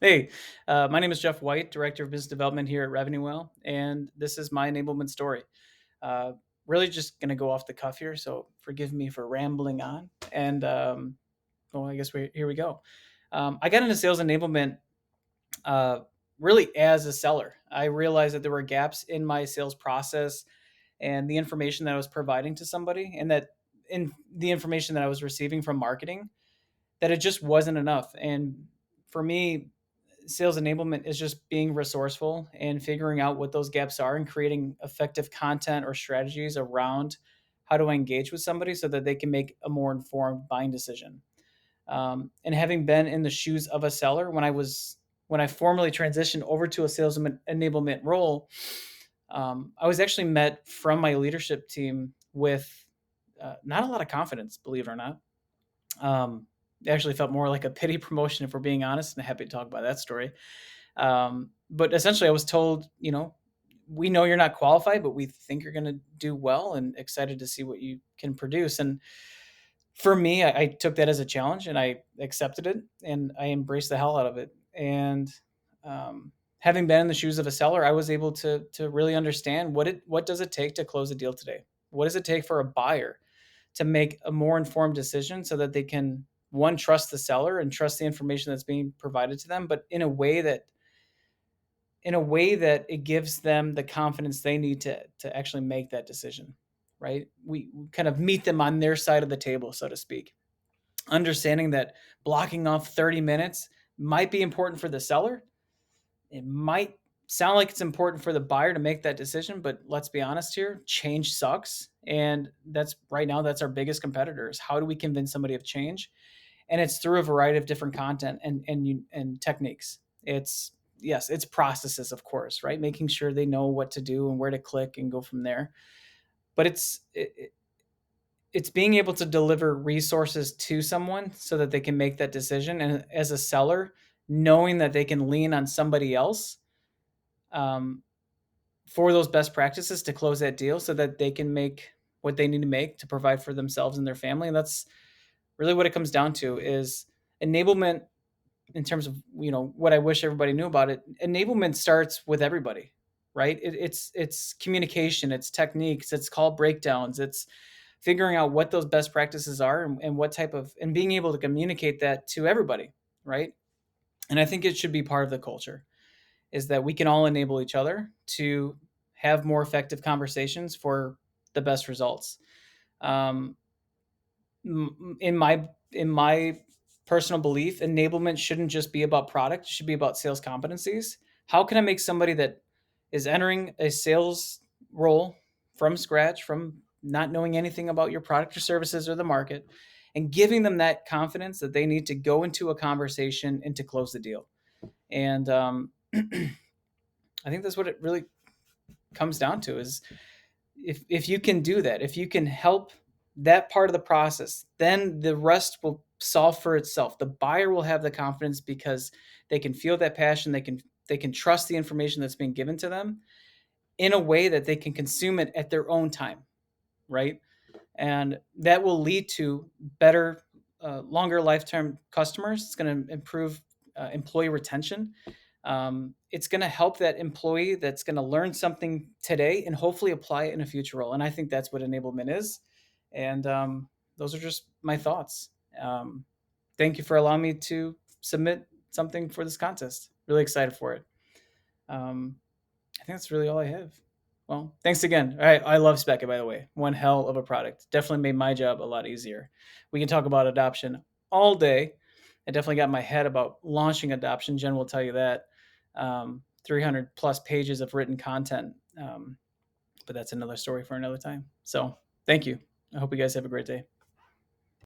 Hey, my name is Jeff White, Director of Business Development here at RevenueWell, and this is my enablement story. Uh, really just going to go off the cuff here, so forgive me for rambling on. Well, I guess here we go. I got into sales enablement uh, really as a seller. I realized that there were gaps in my sales process and the information that I was providing to somebody, and that in the information that I was receiving from marketing, that it just wasn't enough. And for me, sales enablement is just being resourceful and figuring out what those gaps are and creating effective content or strategies around how to engage with somebody so that they can make a more informed buying decision. And having been in the shoes of a seller when I formally transitioned over to a sales enablement role, I was actually met from my leadership team with not a lot of confidence, believe it or not. It actually felt more like a pity promotion, if we're being honest, and happy to talk about that story. But essentially, I was told, we know you're not qualified, but we think you're going to do well and excited to see what you can produce. And for me, I took that as a challenge and I accepted it and I embraced the hell out of it. And having been in the shoes of a seller, I was able to really understand what does it take to close a deal today? What does it take for a buyer to make a more informed decision so that they can one trust the seller and trust the information that's being provided to them, but in a way that it gives them the confidence they need to actually make that decision, right? We kind of meet them on their side of the table, so to speak, understanding that blocking off 30 minutes might be important for the seller. It might sound like it's important for the buyer to make that decision, but let's be honest here, change sucks. And that's right now, that's our biggest competitor is how do we convince somebody of change? And it's through a variety of different content and techniques. It's yes, it's processes, of course, right? Making sure they know what to do and where to click and go from there. But it's being able to deliver resources to someone so that they can make that decision. And as a seller, knowing that they can lean on somebody else um, for those best practices to close that deal so that they can make what they need to make to provide for themselves and their family. And that's really what it comes down to is enablement in terms of what I wish everybody knew about it. Enablement starts with everybody, right? It's communication, it's techniques, it's call breakdowns, it's figuring out what those best practices are and what type of and being able to communicate that to everybody, right? And I think it should be part of the culture is that we can all enable each other to have more effective conversations for the best results. Um, in my personal belief, enablement shouldn't just be about product; it should be about sales competencies. How can I make somebody that is entering a sales role from scratch, from not knowing anything about your product or services or the market, and giving them that confidence that they need to go into a conversation and to close the deal? And I think that's what it really comes down to is if you can do that, if you can help that part of the process, then the rest will solve for itself. The buyer will have the confidence because they can feel that passion, they can trust the information that's being given to them in a way that they can consume it at their own time, right? And that will lead to better longer lifetime customers. It's going to improve employee retention. It's going to help that employee that's going to learn something today and hopefully apply it in a future role. And I think that's what enablement is. And those are just my thoughts. Um, Thank you for allowing me to submit something for this contest. Really excited for it. Um, I think that's really all I have. Well, thanks again. I love Specka, by the way. One hell of a product. Definitely made my job a lot easier. We can talk about adoption all day. I definitely got my head about launching adoption. Jen will tell you that. 300 plus pages of written content. But that's another story for another time. So thank you. I hope you guys have a great day.